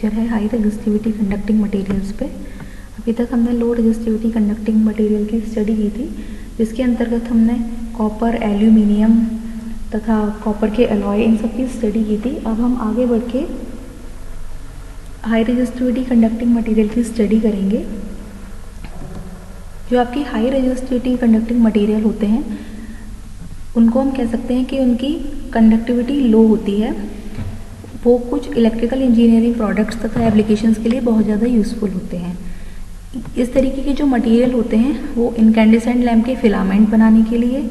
Lecture है high resistivity conducting materials पे। अभी तक हमने लो रेजिस्टिविटी कंडक्टिंग मटेरियल की स्टडी की थी, जिसके अंतर्गत हमने कॉपर, एल्यूमिनियम तथा कॉपर के अलॉय इन सब की स्टडी की थी। अब हम आगे बढ़ के हाई रेजिस्टिविटी कंडक्टिंग मटेरियल की स्टडी करेंगे। जो आपकी हाई रेजिस्टिविटी कंडक्टिंग मटेरियल होते हैं उनको हम कह सकते हैं कि उनकी कंडक्टिविटी लो होती है। वो कुछ इलेक्ट्रिकल इंजीनियरिंग प्रोडक्ट्स तथा एप्लीकेशंस के लिए बहुत ज़्यादा यूज़फुल होते हैं। इस तरीके के जो मटेरियल होते हैं वो इनकैंडेसेंट लैम्प के फिलामेंट बनाने के लिए,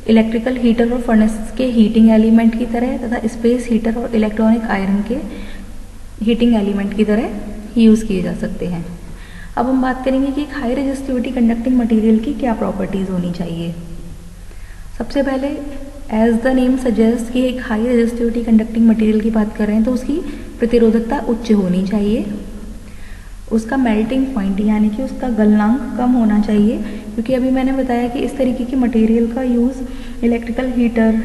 इलेक्ट्रिकल हीटर और फर्नेस के हीटिंग एलिमेंट की तरह तथा स्पेस हीटर और इलेक्ट्रॉनिक आयरन के हीटिंग एलिमेंट की तरह यूज़ किए जा सकते हैं। अब हम बात करेंगे कि एक हाई रेजिस्टिविटी कंडक्टिंग मटेरियल की क्या प्रॉपर्टीज़ होनी चाहिए। सबसे पहले एज द नेम सजेस्ट कि एक हाई रेजिस्टिविटी कंडक्टिंग मटेरियल की बात कर रहे हैं तो उसकी प्रतिरोधकता उच्च होनी चाहिए। उसका मेल्टिंग पॉइंट यानी कि उसका गलनांक कम होना चाहिए, क्योंकि अभी मैंने बताया कि इस तरीके की मटेरियल का यूज़ इलेक्ट्रिकल हीटर,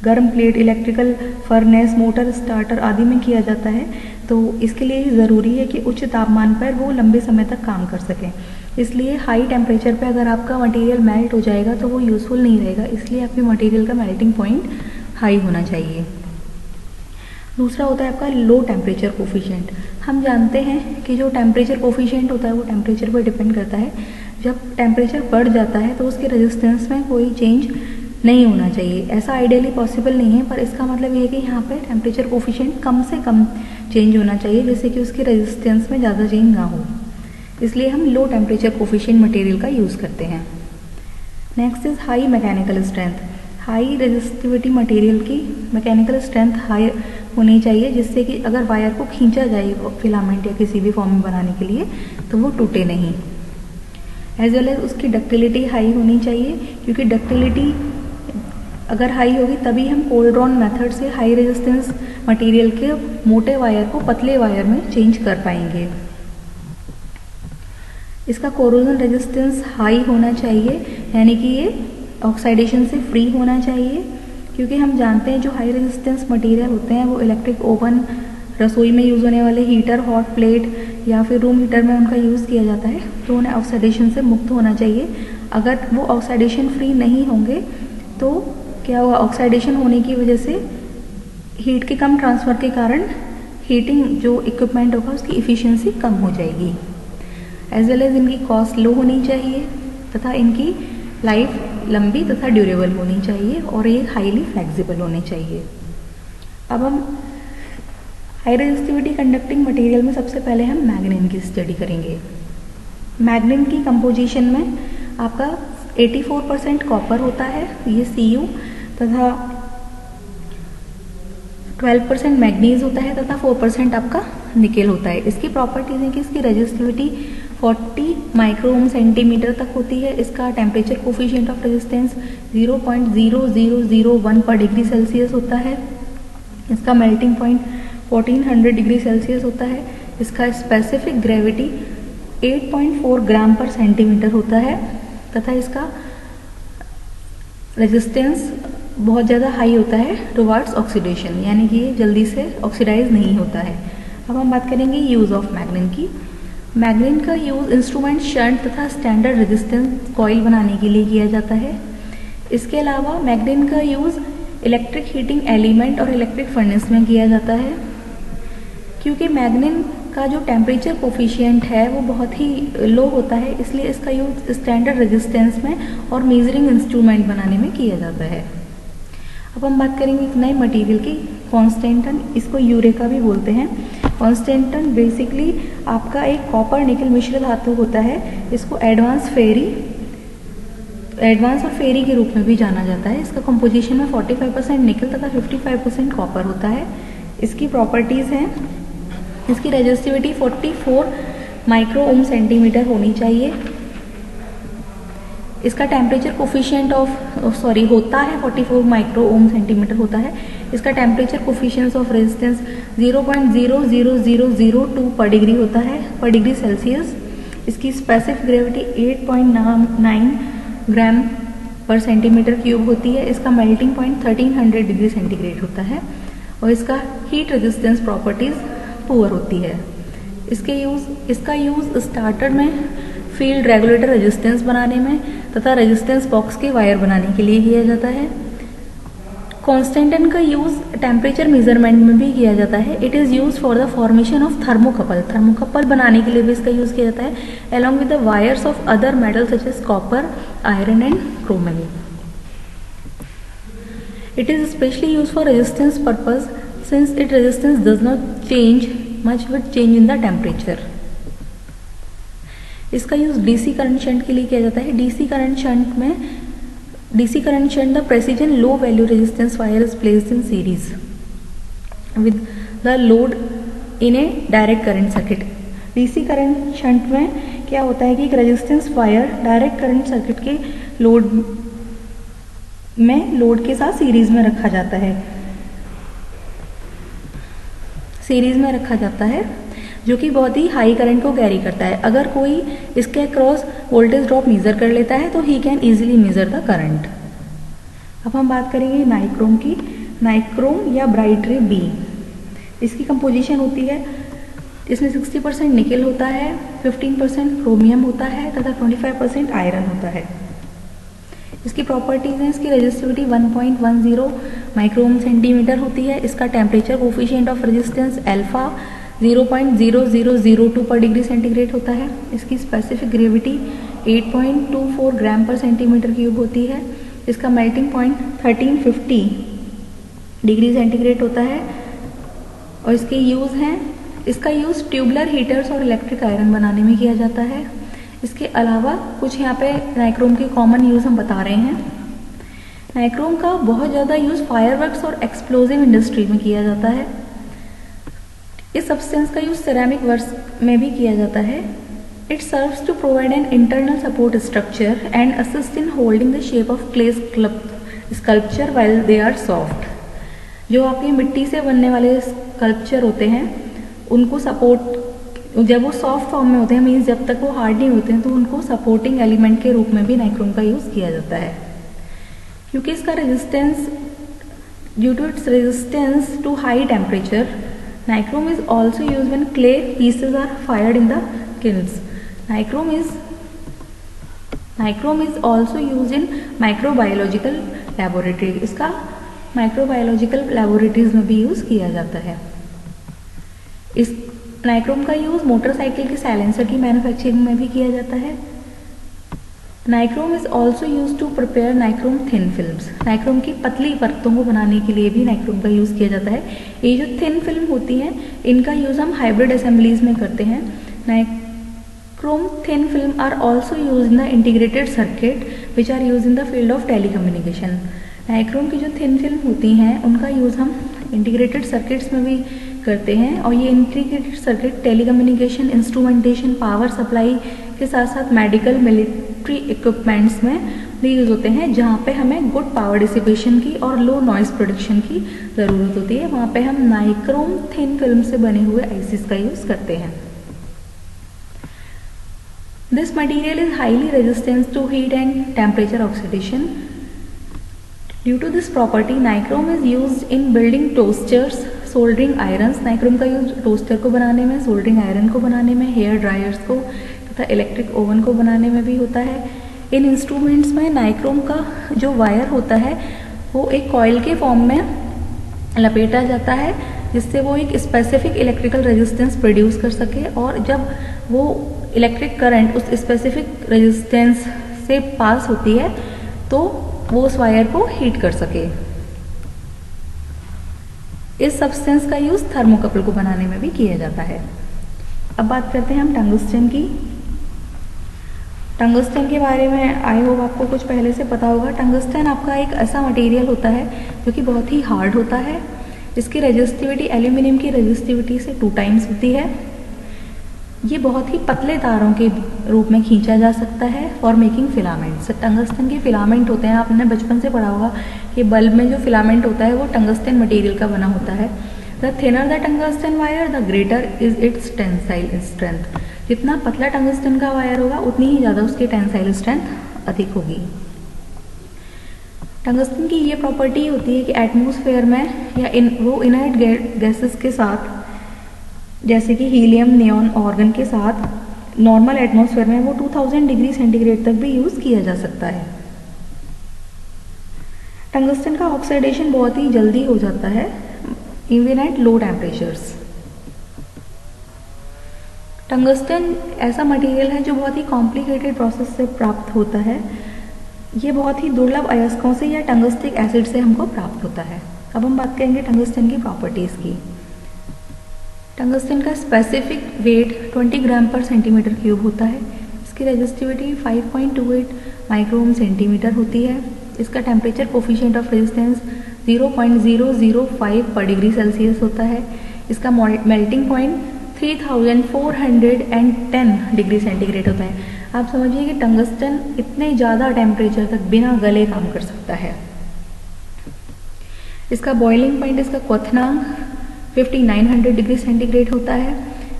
गर्म plate, electrical furnace, motor starter आदि में किया जाता है। तो इसके लिए ज़रूरी है कि उच्च तापमान पर वो लंबे समय तक काम कर सकें। इसलिए हाई टेम्परेचर पे अगर आपका मटेरियल मेल्ट हो जाएगा तो वो यूज़फुल नहीं रहेगा, इसलिए आपके मटेरियल का मेल्टिंग पॉइंट हाई होना चाहिए। दूसरा होता है आपका लो टेम्परेचर कोफिशिएंट। हम जानते हैं कि जो टेम्परेचर कोफिशिएंट होता है वो टेम्परेचर पर डिपेंड करता है। जब टेम्परेचर बढ़ जाता है तो उसके रेजिस्टेंस में कोई चेंज नहीं होना चाहिए। ऐसा आइडियली पॉसिबल नहीं है, पर इसका मतलब ये है कि यहाँ पे टेम्परेचर कोफिशिएंट कम से कम चेंज होना चाहिए, जिससे कि उसके रेजिस्टेंस में ज़्यादा चेंज ना हो। इसलिए हम लो टेम्परेचर कोफिशिएंट मटेरियल का यूज़ करते हैं। Next is high mechanical strength. High resistivity material की मैकेनिकल स्ट्रेंथ हाई होनी चाहिए, जिससे कि अगर वायर को खींचा जाए फिलामेंट या किसी भी फॉर्म में बनाने के लिए तो वो टूटे नहीं। एज वेल एज उसकी डक्टिलिटी हाई होनी चाहिए, क्योंकि डक्टिलिटी अगर हाई होगी तभी हम कोल्ड ड्रॉन मेथड से हाई रेजिस्टेंस मटेरियल के मोटे वायर को पतले वायर में चेंज कर पाएंगे। इसका कोरोजन रेजिस्टेंस हाई होना चाहिए, यानी कि ये ऑक्सीडेशन से फ्री होना चाहिए, क्योंकि हम जानते हैं जो हाई रेजिस्टेंस मटेरियल होते हैं वो इलेक्ट्रिक ओवन, रसोई में यूज़ होने वाले हीटर, हॉट प्लेट या फिर रूम हीटर में उनका यूज़ किया जाता है, तो उन्हें ऑक्सीडेशन से मुक्त होना चाहिए। अगर वो ऑक्सीडेशन फ्री नहीं होंगे तो क्या होगा, ऑक्सीडेशन होने की वजह से हीट के कम ट्रांसफ़र के कारण हीटिंग जो इक्विपमेंट होगा उसकी इफ़िशियंसी कम हो जाएगी। एज वेल एज इनकी कॉस्ट लो होनी चाहिए तथा इनकी लाइफ लंबी तथा ड्यूरेबल होनी चाहिए और ये हाईली फ्लेक्सिबल होने चाहिए। अब हम हाई रेजिस्टिविटी कंडक्टिंग मटेरियल में सबसे पहले हम मैग्नीन की स्टडी करेंगे। मैग्नीन की कंपोजिशन में आपका 84% कॉपर होता है, ये Cu, तथा 12% मैग्नीज होता है तथा 4% आपका निकेल होता है। इसकी प्रॉपर्टीज है कि इसकी रेजिस्टिविटी 40 माइक्रो ओम सेंटीमीटर तक होती है। इसका टेम्परेचर कोफिशिएंट ऑफ रेजिस्टेंस 0.0001 पर डिग्री सेल्सियस होता है। इसका मेल्टिंग पॉइंट 1400 डिग्री सेल्सियस होता है। इसका स्पेसिफिक ग्रेविटी 8.4 ग्राम पर सेंटीमीटर होता है तथा इसका रेजिस्टेंस बहुत ज़्यादा हाई होता है टुवर्ड्स ऑक्सीडेशन, यानी कि ये जल्दी से ऑक्सीडाइज नहीं होता है। अब हम बात करेंगे यूज़ ऑफ मैग्नीन की। मैग्नीन का यूज़ इंस्ट्रूमेंट, शंट तथा स्टैंडर्ड रेजिस्टेंस कॉइल बनाने के लिए किया जाता है। इसके अलावा मैग्नीन का यूज़ इलेक्ट्रिक हीटिंग एलिमेंट और इलेक्ट्रिक फर्नेस में किया जाता है। क्योंकि मैग्नीन का जो टेम्परेचर कोफिशिएंट है वो बहुत ही लो होता है, इसलिए इसका यूज़ स्टैंडर्ड रेजिस्टेंस में और मेजरिंग इंस्ट्रूमेंट बनाने में किया जाता है। अब हम बात करेंगे एक नए मटेरियल की, कॉन्स्टेंटन। इसको यूरेका भी बोलते हैं। कॉन्स्टेंटन बेसिकली आपका एक कॉपर निकल मिश्र धातु होता है। इसको एडवांस और फेरी के रूप में भी जाना जाता है। इसका कंपोजिशन में 45% निकल तथा 55% कॉपर होता है। इसकी प्रॉपर्टीज़ हैं, इसकी रेजिस्टिविटी 44 माइक्रो ओम सेंटीमीटर होनी चाहिए। इसका टेम्परेचर कोफिशिएंट होता है 44 माइक्रो ओम सेंटीमीटर होता है। इसका टेम्परेचर कोफिशिएंट ऑफ रेजिस्टेंस 0.00002 पर डिग्री होता है, पर डिग्री सेल्सियस। इसकी स्पेसिफिक ग्रेविटी 8.9 ग्राम पर सेंटीमीटर क्यूब होती है। इसका मेल्टिंग पॉइंट 1300 डिग्री सेंटीग्रेड होता है और इसका हीट रेजिस्टेंस प्रॉपर्टीज़ पुअर होती है। इसका यूज़ स्टार्टर में फील्ड रेगुलेटर रेजिस्टेंस बनाने में तथा रेजिस्टेंस बॉक्स के वायर बनाने के लिए किया जाता है। कॉन्स्टेंटन का यूज़ टेम्परेचर मेजरमेंट में भी किया जाता है। It is use for the formation of thermocouple बनाने के लिए भी इसका यूज़ किया जाता है, along with the wires of other metal such as copper, iron and chromium. It is especially used for resistance purpose since its resistance does not change much with change in the temperature. इसका use DC current shunt के लिए किया जाता है। DC current shunt the precision low value resistance wire is placed in series with the load in A direct current circuit. DC current shunt में क्या होता है कि एक resistance wire direct current circuit के लोड के साथ सीरीज में रखा जाता है जो कि बहुत ही हाई करंट को कैरी करता है। अगर कोई इसके अक्रॉस वोल्टेज ड्रॉप मेजर कर लेता है तो he can easily measure the current. अब हम बात करेंगे नाइक्रोम की। नाइक्रोम या ब्राइट रे बी, इसकी कंपोजिशन होती है, इसमें 60% निकेल होता है, 15% क्रोमियम होता है तथा 25% आयरन होता है। इसकी प्रॉपर्टीज हैं, इसकी रेजिस्टिविटी 1.10 माइक्रोम सेंटीमीटर होती है। इसका temperature coefficient of resistance alpha 0.0002 पर डिग्री सेंटीग्रेड होता है। इसकी स्पेसिफिक ग्रेविटी 8.24 ग्राम पर सेंटीमीटर क्यूब होती है। इसका मेल्टिंग पॉइंट 1350 डिग्री सेंटीग्रेड होता है। और इसका यूज़ ट्यूबलर हीटर्स और इलेक्ट्रिक आयरन बनाने में किया जाता है। इसके अलावा कुछ यहाँ पे नाइक्रोम के कॉमन यूज़ हम बता रहे हैं। नाइक्रोम का बहुत ज़्यादा यूज़ फायरवर्क्स और एक्सप्लोजिव इंडस्ट्री में किया जाता है। इस सब्सटेंस का यूज़ सिरेमिक वर्क में भी किया जाता है। It serves to provide an internal support structure and assist in holding the shape of clay sculpture while they are soft. जो आपके मिट्टी से बनने वाले स्कल्पचर होते हैं उनको सपोर्ट, जब वो सॉफ्ट फॉर्म में होते हैं, मीन्स जब तक वो हार्ड नहीं होते हैं, तो उनको सपोर्टिंग एलिमेंट के रूप में भी नाइक्रोम का यूज़ किया जाता है। क्योंकि इसका due to its resistance to high temperature, nichrome is also use when clay pieces are fired in the kilns. Nichrome is also use in microbiological laboratory. इसका माइक्रोबायोलॉजिकल लेबोरेटरीज में भी यूज़ किया जाता है। इस नाइक्रोम का यूज़ मोटरसाइकिल के silencer की मैन्युफैक्चरिंग में भी किया जाता है। Nichrome is also use to prepare nichrome thin films. Nichrome की पतली परतों को बनाने के लिए भी नाइक्रोम का यूज़ किया जाता है। ये जो थिन फिल्म होती हैं इनका यूज़ हम हाइब्रिड असेंबलीज में करते हैं। Nichrome thin film are also use in the integrated circuit which are use in the field of telecommunication. Nichrome की जो थिन फिल्म होती हैं उनका यूज़ हम इंटीग्रेटेड सर्किट्स में भी करते हैं। और ये integrated circuit telecommunication, instrumentation, power supply के साथ साथ मेडिकल, मिलिट्री इक्विपमेंट्स में भी यूज़ होते हैं। जहाँ पे हमें गुड पावर डिसिपेशन की और लो नॉइस प्रोडक्शन की ज़रूरत होती है, वहाँ पे हम नाइक्रोम थिन फिल्म से बने हुए आईसीज का यूज़ करते हैं। This material is highly resistant to heat and temperature oxidation. Due to this property nichrome is used in building toasters, soldering irons. Nichrome का यूज टोस्टर को बनाने में, सोल्डरिंग आयरन को बनाने में, हेयर ड्रायर्स को तथा इलेक्ट्रिक ओवन को बनाने में भी होता है। इन इंस्ट्रूमेंट्स में नाइक्रोम का जो वायर होता है वो एक कॉइल के फॉर्म में लपेटा जाता है जिससे वो एक स्पेसिफिक इलेक्ट्रिकल रेजिस्टेंस प्रोड्यूस कर सके, और जब वो इलेक्ट्रिक करंट उस स्पेसिफिक रेजिस्टेंस से पास होती है तो वो उस वायर को हीट कर सके। इस सब्सटेंस का यूज़ थर्मोकपल को बनाने में भी किया जाता है। अब बात करते हैं हम टंगस्टन की। टंगस्टन के बारे में आई होप आपको कुछ पहले से पता होगा। टंगस्टन आपका एक ऐसा मटेरियल होता है जो कि बहुत ही हार्ड होता है। इसकी रेजिस्टिविटी एल्यूमिनियम की रेजिस्टिविटी से 2 टाइम्स होती है। ये बहुत ही पतले तारों के रूप में खींचा जा सकता है फॉर मेकिंग फिलामेंट्स। टंगस्टन के फिलामेंट होते हैं, आपने बचपन से पढ़ा होगा कि बल्ब में जो फिलामेंट होता है वो टंगस्टन मटेरियल का बना होता है। The thinner the tungsten wire the greater is it's tensile strength. जितना पतला टंगस्टन का वायर होगा उतनी ही ज़्यादा उसकी टेंसाइल स्ट्रेंथ अधिक होगी। टंगस्टन की ये प्रॉपर्टी होती है कि एटमॉस्फेयर में या वो इनर्ट गैसेस के साथ जैसे कि हीलियम नियॉन ऑर्गन के साथ नॉर्मल एटमॉस्फेयर में वो 2000 डिग्री सेंटीग्रेड तक भी यूज़ किया जा सकता है। टंगस्टन का ऑक्सीडेशन बहुत ही जल्दी हो जाता है even at low temperatures. Tungsten ऐसा मटेरियल है जो बहुत ही कॉम्प्लिकेटेड प्रोसेस से प्राप्त होता है। ये बहुत ही दुर्लभ अयस्कों से या टंगस्टिक एसिड से हमको प्राप्त होता है। अब हम बात करेंगे टंगस्टन की प्रॉपर्टीज़ की। टंगस्टन का स्पेसिफिक वेट 20 ग्राम पर सेंटीमीटर क्यूब होता है। इसकी रेजिस्टिविटी 5.28 माइक्रोम सेंटीमीटर होती है। इसका टेम्परेचर कोफिशिएंट ऑफ रेजिस्टेंस 0.005 पर डिग्री सेल्सियस होता है। इसका मेल्टिंग पॉइंट 3410 डिग्री सेंटीग्रेड होता है। आप समझिए कि टंगस्टन इतने ज़्यादा टेम्परेचर तक बिना गले काम कर सकता है। इसका बॉइलिंग पॉइंट, इसका क्वथनांक 5900 डिग्री सेंटीग्रेड होता है।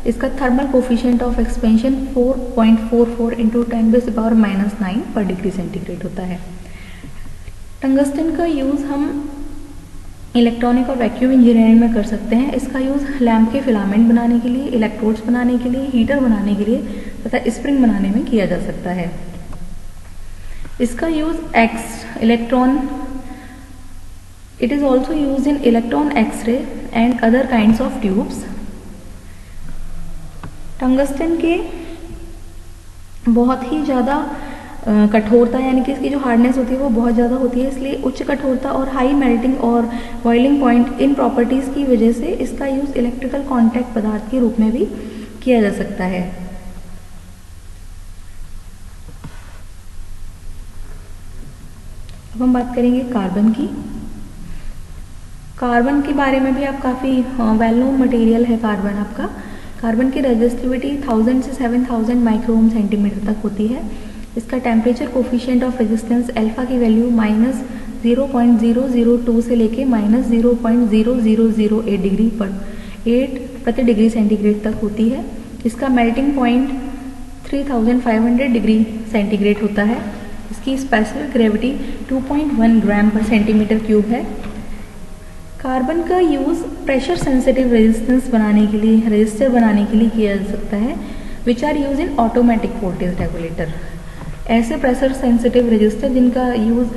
इसका thermal coefficient of expansion 4.44 into 10⁻⁻9 पर डिग्री सेंटीग्रेड होता है। टंगस्टन का यूज़ हम इलेक्ट्रॉनिक और वैक्यूम इंजीनियरिंग में कर सकते हैं। इसका यूज़ लैम्प के फिलामेंट बनाने के लिए, इलेक्ट्रोड्स बनाने के लिए, हीटर बनाने के लिए तथा स्प्रिंग बनाने में किया जा सकता है। इसका use It is also used in electron X-ray and other kinds of tubes. Tungsten के बहुत ही ज़्यादा कठोरता यानी कि इसकी जो हार्डनेस होती है वो बहुत ज़्यादा होती है, इसलिए उच्च कठोरता और हाई मेल्टिंग और बॉइलिंग पॉइंट इन प्रॉपर्टीज़ की वजह से इसका यूज़ इलेक्ट्रिकल कॉन्टैक्ट पदार्थ के रूप में भी किया जा सकता है। अब हम बात करेंगे कार्बन की। कार्बन के बारे में भी आप काफ़ी वेल नोन मटेरियल है कार्बन आपका। कार्बन की रेजिस्टिविटी 1000 से 7000 माइक्रोम सेंटीमीटर तक होती है। इसका temperature coefficient of resistance alpha की वैल्यू -0.002 से लेके -0.0008 डिग्री प्रति डिग्री सेंटीग्रेड तक होती है। इसका मेल्टिंग पॉइंट 3500 डिग्री सेंटीग्रेड होता है। इसकी स्पेसिफिक ग्रेविटी 2.1 ग्राम पर सेंटीमीटर क्यूब है। कार्बन का यूज़ प्रेशर सेंसिटिव रेजिस्टेंस बनाने के लिए, रजिस्टर बनाने के लिए किया जा सकता है, which are use in automatic voltage regulator. ऐसे प्रेशर सेंसिटिव रजिस्टर जिनका यूज़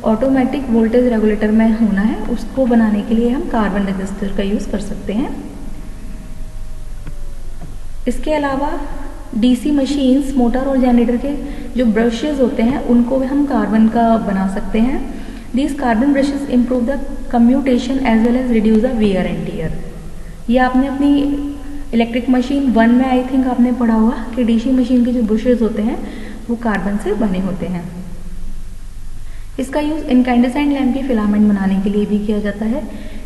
ऑटोमेटिक वोल्टेज रेगुलेटर में होना है, उसको बनाने के लिए हम कार्बन रजिस्टर का यूज़ कर सकते हैं। इसके अलावा डीसी मशीन्स, मोटर और जनरेटर के जो ब्रशेज होते हैं उनको भी हम कार्बन का बना सकते हैं। These carbon brushes improve the commutation as well as reduce the wear and tear। ये आपने अपनी इलेक्ट्रिक मशीन 1 में आई थिंक आपने पढ़ा होगा कि डीसी मशीन के जो ब्रशेज होते हैं वो कार्बन से बने होते हैं। इसका यूज़ इनकैंडेसेंट लैम्प की फिलामेंट बनाने के लिए भी किया जाता है।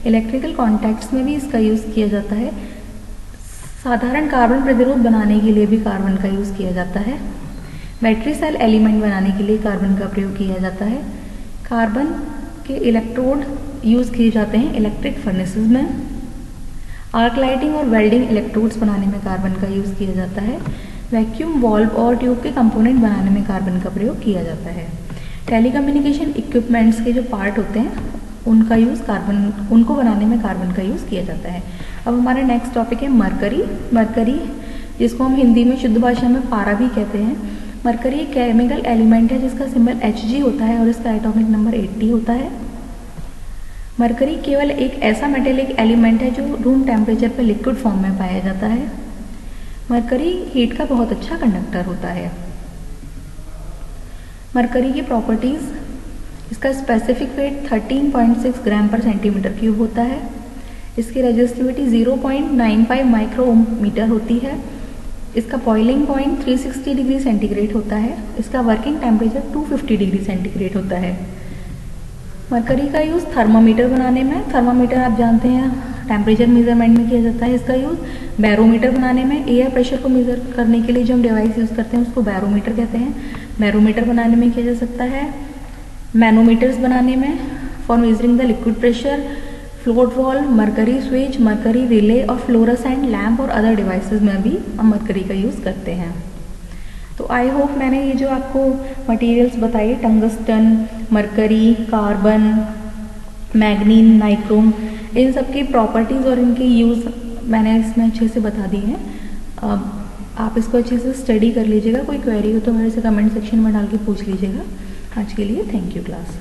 इलेक्ट्रिकल कॉन्टैक्ट्स में भी इसका यूज़ किया जाता है। साधारण कार्बन प्रतिरोध बनाने के लिए भी कार्बन का यूज़ किया जाता है। बैटरी सेल एलिमेंट बनाने के लिए कार्बन का प्रयोग किया जाता है। कार्बन के इलेक्ट्रोड यूज़ किए जाते हैं इलेक्ट्रिक फर्नेसेस में। आर्क लाइटिंग और वेल्डिंग इलेक्ट्रोड्स बनाने में कार्बन का यूज़ किया जाता है। वैक्यूम वाल्व और ट्यूब के कंपोनेंट बनाने में कार्बन का प्रयोग किया जाता है। टेलीकम्युनिकेशन इक्विपमेंट्स के जो पार्ट होते हैं उनको बनाने में कार्बन का यूज़ किया जाता है। अब हमारा नेक्स्ट टॉपिक है मरकरी। मरकरी जिसको हम हिंदी में शुद्ध भाषा में पारा भी कहते हैं। मरकरी एक केमिकल एलिमेंट है जिसका सिंबल Hg होता है और इसका एटॉमिक नंबर 80 होता है। मरकरी केवल एक ऐसा मेटेलिक एलिमेंट है जो रूम टेम्परेचर पर लिक्विड फॉर्म में पाया जाता है। मरकरी हीट का बहुत अच्छा कंडक्टर होता है। मरकरी की प्रॉपर्टीज़, इसका स्पेसिफिक वेट 13.6 ग्राम पर सेंटीमीटर क्यूब होता है। इसकी रेजिस्टिविटी 0.95 माइक्रोमीटर होती है। इसका बॉइलिंग पॉइंट 360 डिग्री सेंटीग्रेड होता है। इसका वर्किंग टेम्परेचर 250 डिग्री सेंटीग्रेड होता है। मरकरी का यूज़ थर्मामीटर बनाने में, थर्मामीटर आप जानते हैं टेम्परेचर मेजरमेंट में किया जाता है। इसका यूज़ बैरोमीटर बनाने में, एयर प्रेशर को मेज़र करने के लिए जो हम डिवाइस यूज़ करते हैं उसको बैरोमीटर कहते हैं, बैरोमीटर बनाने में किया जा सकता है। मैनोमीटर्स बनाने में for measuring the liquid pressure, float wall, mercury switch, mercury relay और फ्लोरोसेंट लैम्प और अदर डिवाइसेस में भी हम मरकरी का यूज़ करते हैं। तो आई होप मैंने ये जो आपको मटेरियल्स बताए, टंगस्टन, मरकरी, कार्बन, मैग्नीन, नाइक्रोम, इन सब की प्रॉपर्टीज़ और इनके यूज़ मैंने इसमें अच्छे से बता दी हैं। आप इसको अच्छे से स्टडी कर लीजिएगा। कोई क्वेरी हो तो मेरे से कमेंट सेक्शन में डाल के पूछ लीजिएगा। आज के लिए थैंक यू क्लास।